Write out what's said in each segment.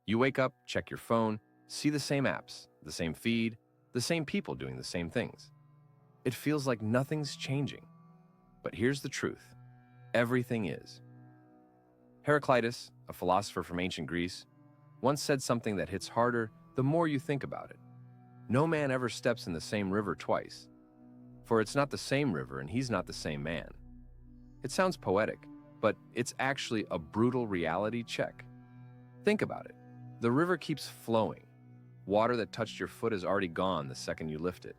You wake up, check your phone, see the same apps, the same feed, the same people doing the same things. It feels like nothing's changing. But here's the truth. Everything is. Heraclitus, a philosopher from ancient Greece, once said something that hits harder the more you think about it. No man ever steps in the same river twice, for it's not the same river and he's not the same man. It sounds poetic, but it's actually a brutal reality check. Think about it. The river keeps flowing. Water that touched your foot is already gone the second you lift it.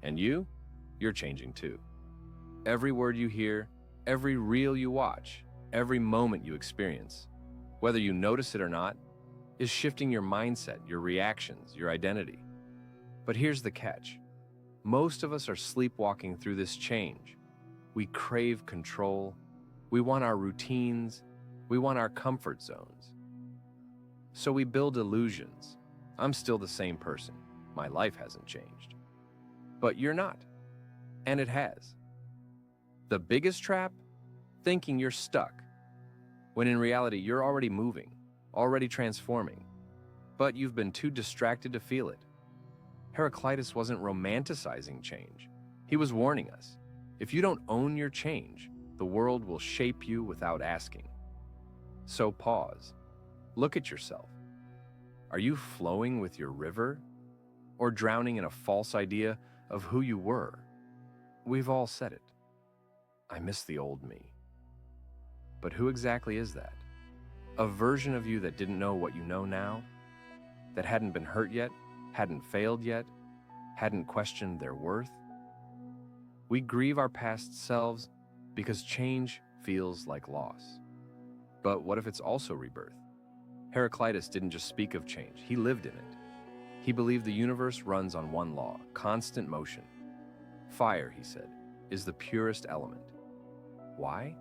And you're changing too. Every word you hear, every reel you watch, every moment you experience, whether you notice it or not, is shifting your mindset, your reactions, your identity. But here's the catch. Most of us are sleepwalking through this change. We crave control. We want our routines. We want our comfort zones. So we build illusions. I'm still the same person. My life hasn't changed. But you're not. And it has. The biggest trap? Thinking you're stuck. When in reality, you're already moving, already transforming. But you've been too distracted to feel it. Heraclitus wasn't romanticizing change. He was warning us. If you don't own your change, the world will shape you without asking. So pause. Look at yourself. Are you flowing with your river? Or drowning in a false idea of who you were? We've all said it. I miss the old me. But who exactly is that? A version of you that didn't know what you know now? That hadn't been hurt yet? Hadn't failed yet? Hadn't questioned their worth? We grieve our past selves because change feels like loss. But what if it's also rebirth? Heraclitus didn't just speak of change, he lived in it. He believed the universe runs on one law, constant motion. Fire, he said, is the purest element. Why?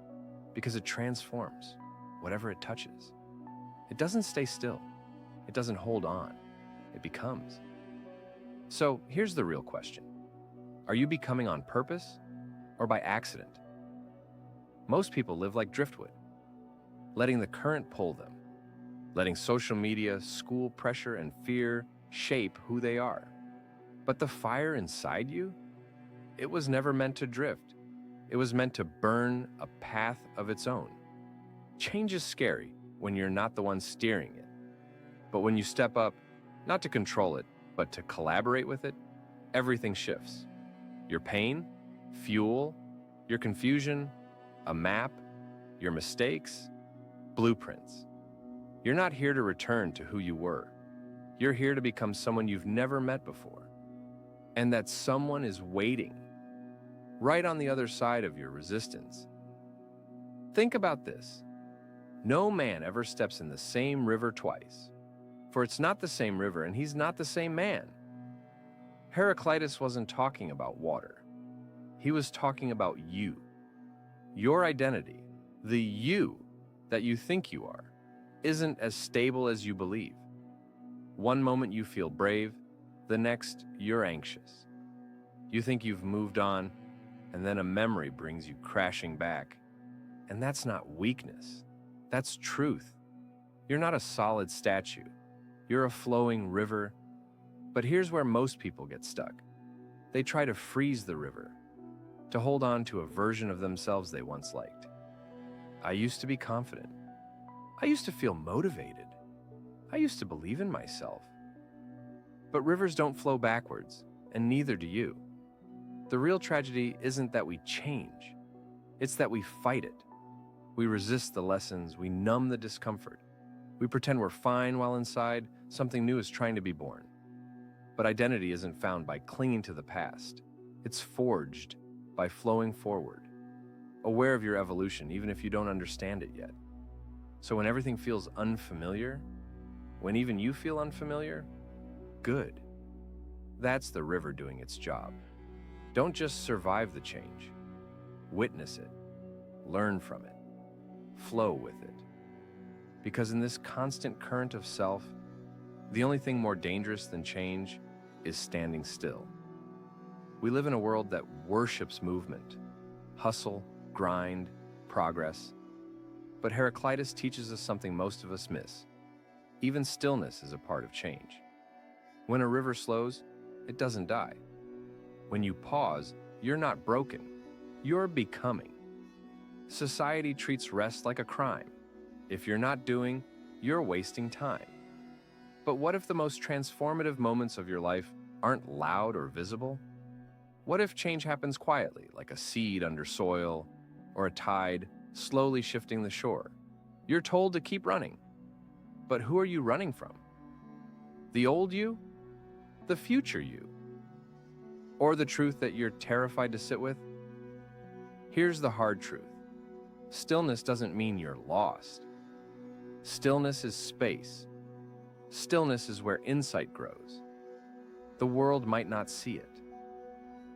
Because it transforms whatever it touches. It doesn't stay still. It doesn't hold on. It becomes. So here's the real question. Are you becoming on purpose or by accident? Most people live like driftwood, letting the current pull them, letting social media, school pressure, and fear shape who they are. But the fire inside you, it was never meant to drift. It was meant to burn a path of its own. Change is scary when you're not the one steering it. But when you step up, not to control it, but to collaborate with it, everything shifts. Your pain, fuel, your confusion, a map, your mistakes, blueprints. You're not here to return to who you were. You're here to become someone you've never met before. And that someone is waiting, right on the other side of your resistance. Think about this. No man ever steps in the same river twice, for it's not the same river and he's not the same man. Heraclitus wasn't talking about water. He was talking about you. Your identity, the you that you think you are, isn't as stable as you believe. One moment you feel brave, the next you're anxious. You think you've moved on, and then a memory brings you crashing back. And that's not weakness. That's truth. You're not a solid statue. You're a flowing river. But here's where most people get stuck. They try to freeze the river, to hold on to a version of themselves they once liked. I used to be confident. I used to feel motivated. I used to believe in myself. But rivers don't flow backwards, and neither do you. The real tragedy isn't that we change. It's that we fight it. We resist the lessons, we numb the discomfort. We pretend we're fine while inside, something new is trying to be born. But identity isn't found by clinging to the past. It's forged by flowing forward, aware of your evolution even if you don't understand it yet. So when everything feels unfamiliar, when even you feel unfamiliar, good. That's the river doing its job. Don't just survive the change. Witness it. Learn from it. Flow with it. Because in this constant current of self, the only thing more dangerous than change is standing still. We live in a world that worships movement, hustle, grind, progress. But Heraclitus teaches us something most of us miss. Even stillness is a part of change. When a river slows, it doesn't die. When you pause, you're not broken. You're becoming. Society treats rest like a crime. If you're not doing, you're wasting time. But what if the most transformative moments of your life aren't loud or visible? What if change happens quietly, like a seed under soil or a tide slowly shifting the shore? You're told to keep running. But who are you running from? The old you? The future you? Or the truth that you're terrified to sit with? Here's the hard truth. Stillness doesn't mean you're lost. Stillness is space. Stillness is where insight grows. The world might not see it.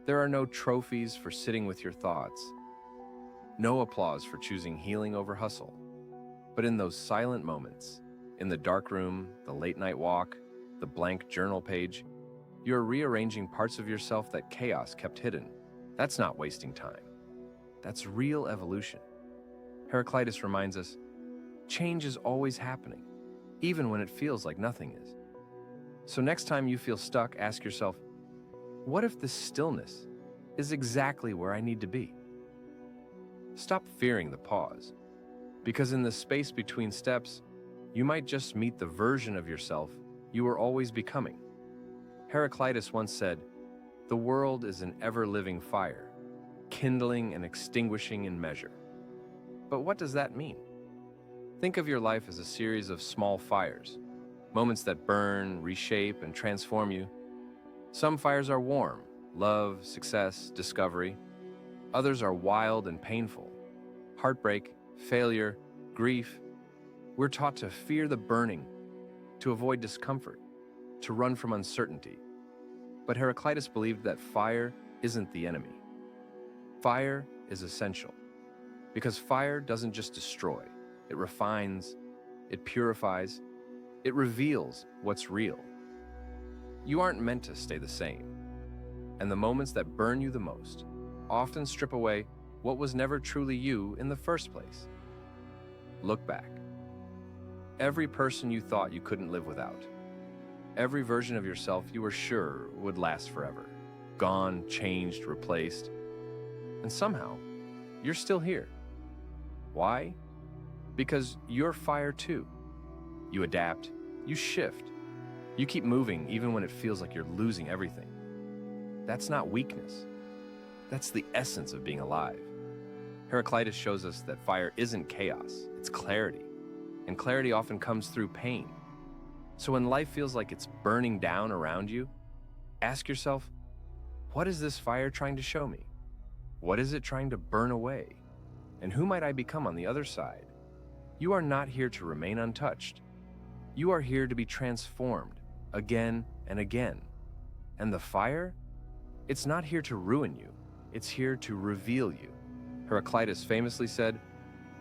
There are no trophies for sitting with your thoughts, no applause for choosing healing over hustle. But in those silent moments, in the dark room, the late night walk, the blank journal page, you're rearranging parts of yourself that chaos kept hidden. That's not wasting time. That's real evolution. Heraclitus reminds us, change is always happening, even when it feels like nothing is. So next time you feel stuck, ask yourself, what if this stillness is exactly where I need to be? Stop fearing the pause, because in the space between steps, you might just meet the version of yourself you were always becoming. Heraclitus once said, "The world is an ever-living fire, kindling and extinguishing in measure." But what does that mean? Think of your life as a series of small fires, moments that burn, reshape, and transform you. Some fires are warm, love, success, discovery. Others are wild and painful, heartbreak, failure, grief. We're taught to fear the burning, to avoid discomfort, to run from uncertainty. But Heraclitus believed that fire isn't the enemy. Fire is essential, because fire doesn't just destroy, it refines, it purifies, it reveals what's real. You aren't meant to stay the same, and the moments that burn you the most often strip away what was never truly you in the first place. Look back. Every person you thought you couldn't live without, every version of yourself you were sure would last forever, gone, changed, replaced, and somehow you're still here. Why? Because you're fire too. You adapt, you shift, you keep moving even when it feels like you're losing everything. That's not weakness. That's the essence of being alive. Heraclitus shows us that fire isn't chaos, it's clarity. And clarity often comes through pain. So when life feels like it's burning down around you, ask yourself, what is this fire trying to show me? What is it trying to burn away? And who might I become on the other side? You are not here to remain untouched. You are here to be transformed again and again. And the fire? It's not here to ruin you. It's here to reveal you. Heraclitus famously said,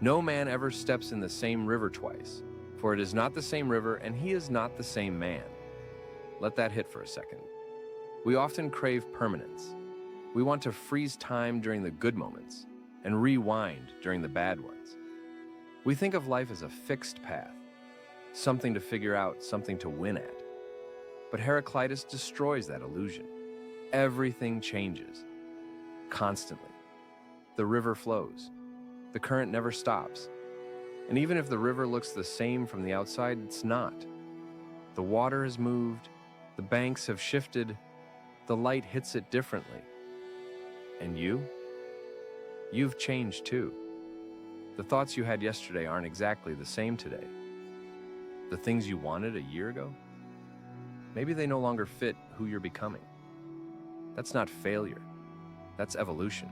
"No man ever steps in the same river twice, for it is not the same river and he is not the same man." Let that hit for a second. We often crave permanence. We want to freeze time during the good moments and rewind during the bad ones. We think of life as a fixed path, something to figure out, something to win at. But Heraclitus destroys that illusion. Everything changes, constantly. The river flows. The current never stops. And even if the river looks the same from the outside, it's not. The water has moved, the banks have shifted, the light hits it differently. And you? You've changed too. The thoughts you had yesterday aren't exactly the same today. The things you wanted a year ago? Maybe they no longer fit who you're becoming. That's not failure. That's evolution.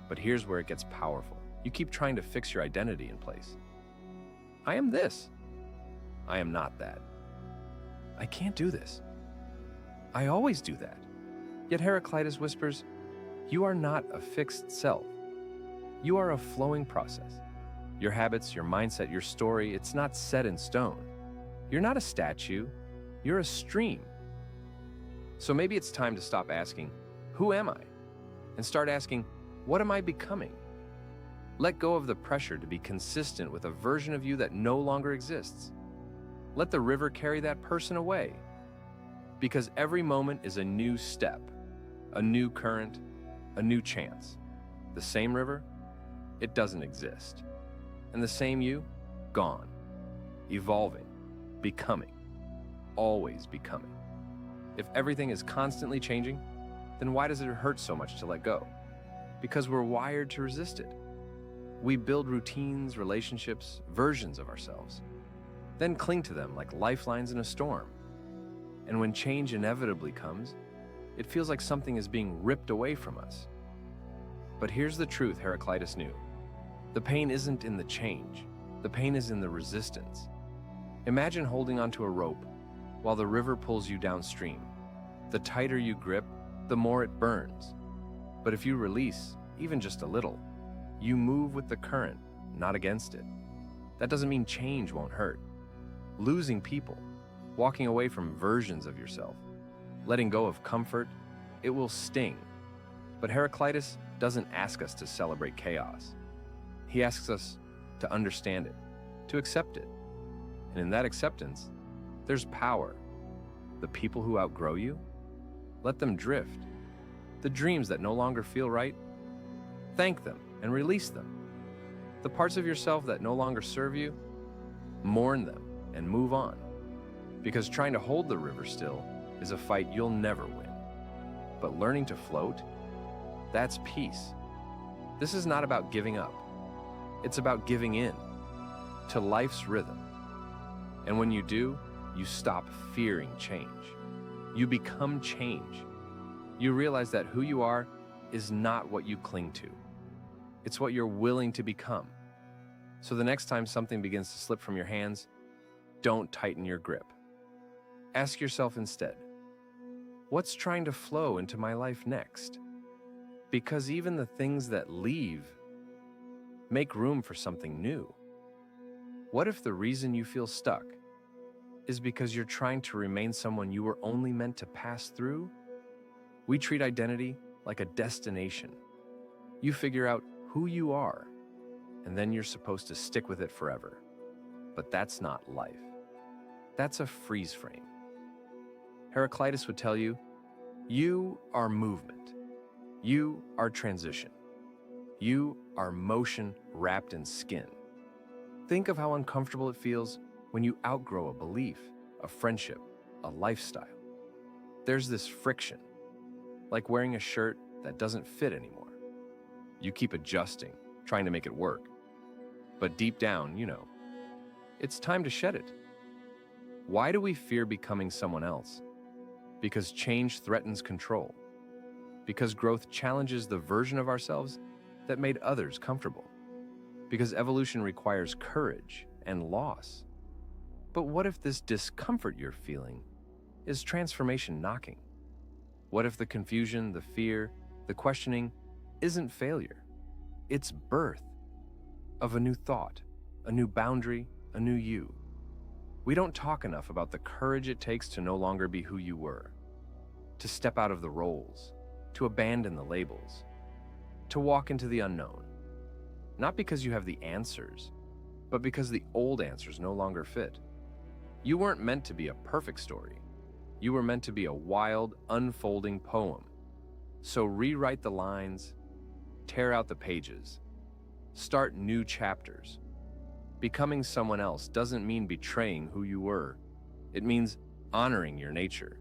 But here's where it gets powerful. You keep trying to fix your identity in place. I am this. I am not that. I can't do this. I always do that. Yet Heraclitus whispers, you are not a fixed self. You are a flowing process. Your habits, your mindset, your story, it's not set in stone. You're not a statue. You're a stream. So maybe it's time to stop asking, who am I? And start asking, what am I becoming? Let go of the pressure to be consistent with a version of you that no longer exists. Let the river carry that person away. Because every moment is a new step, a new current, a new chance. The same river, it doesn't exist. And the same you, gone. Evolving, becoming, always becoming. If everything is constantly changing, then why does it hurt so much to let go? Because we're wired to resist it. We build routines, relationships, versions of ourselves, then cling to them like lifelines in a storm. And when change inevitably comes, it feels like something is being ripped away from us. But here's the truth Heraclitus knew. The pain isn't in the change. The pain is in the resistance. Imagine holding onto a rope while the river pulls you downstream. The tighter you grip, the more it burns. But if you release, even just a little, you move with the current, not against it. That doesn't mean change won't hurt. Losing people, walking away from versions of yourself, letting go of comfort, it will sting. But Heraclitus doesn't ask us to celebrate chaos. He asks us to understand it, to accept it. And in that acceptance, there's power. The people who outgrow you, let them drift. The dreams that no longer feel right, thank them and release them. The parts of yourself that no longer serve you, mourn them and move on. Because trying to hold the river still is a fight you'll never win. But learning to float, that's peace. This is not about giving up. It's about giving in to life's rhythm. And when you do, you stop fearing change. You become change. You realize that who you are is not what you cling to. It's what you're willing to become. So the next time something begins to slip from your hands, don't tighten your grip. Ask yourself instead, what's trying to flow into my life next? Because even the things that leave make room for something new. What if the reason you feel stuck is because you're trying to remain someone you were only meant to pass through? We treat identity like a destination. You figure out who you are, and then you're supposed to stick with it forever. But that's not life. That's a freeze frame. Heraclitus would tell you, you are movement. You are transition. You are motion wrapped in skin. Think of how uncomfortable it feels when you outgrow a belief, a friendship, a lifestyle. There's this friction, like wearing a shirt that doesn't fit anymore. You keep adjusting, trying to make it work. But deep down, you know, it's time to shed it. Why do we fear becoming someone else? Because change threatens control. Because growth challenges the version of ourselves that made others comfortable. Because evolution requires courage and loss. But what if this discomfort you're feeling is transformation knocking? What if the confusion, the fear, the questioning isn't failure? It's birth of a new thought, a new boundary, a new you. We don't talk enough about the courage it takes to no longer be who you were, to step out of the roles, to abandon the labels, to walk into the unknown. Not because you have the answers, but because the old answers no longer fit. You weren't meant to be a perfect story. You were meant to be a wild, unfolding poem. So rewrite the lines, tear out the pages, start new chapters. Becoming someone else doesn't mean betraying who you were. It means honoring your nature.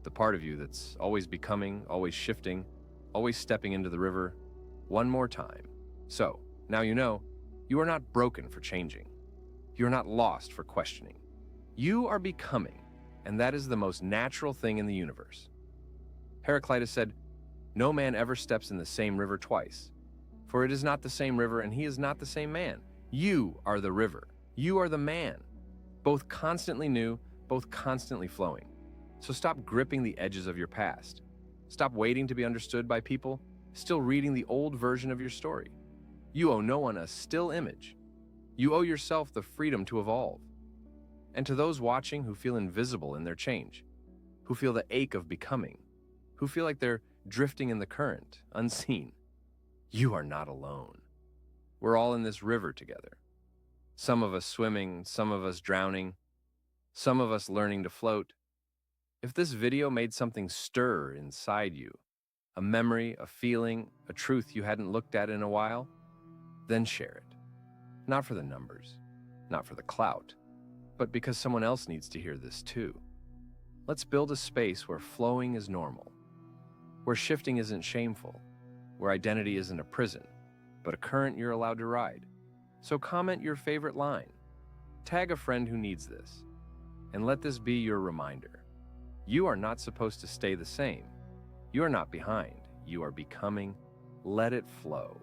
The part of you that's always becoming, always shifting, always stepping into the river one more time. So, now you know, you are not broken for changing. You're not lost for questioning. You are becoming, and that is the most natural thing in the universe. Heraclitus said, "No man ever steps in the same river twice, for it is not the same river and he is not the same man. You are the river. You are the man. Both constantly new, both constantly flowing. So stop gripping the edges of your past. Stop waiting to be understood by people, still reading the old version of your story. You owe no one a still image. You owe yourself the freedom to evolve. And to those watching who feel invisible in their change, who feel the ache of becoming, who feel like they're drifting in the current, unseen, you are not alone. We're all in this river together. Some of us swimming, some of us drowning, Some of us learning to float. If this video made something stir inside you, a memory, a feeling, a truth you hadn't looked at in a while, then share it. Not for the numbers, not for the clout, but because someone else needs to hear this too. Let's build a space where flowing is normal, where shifting isn't shameful, where identity isn't a prison, but a current you're allowed to ride. So comment your favorite line, tag a friend who needs this, and let this be your reminder. You are not supposed to stay the same. You are not behind. You are becoming. Let it flow.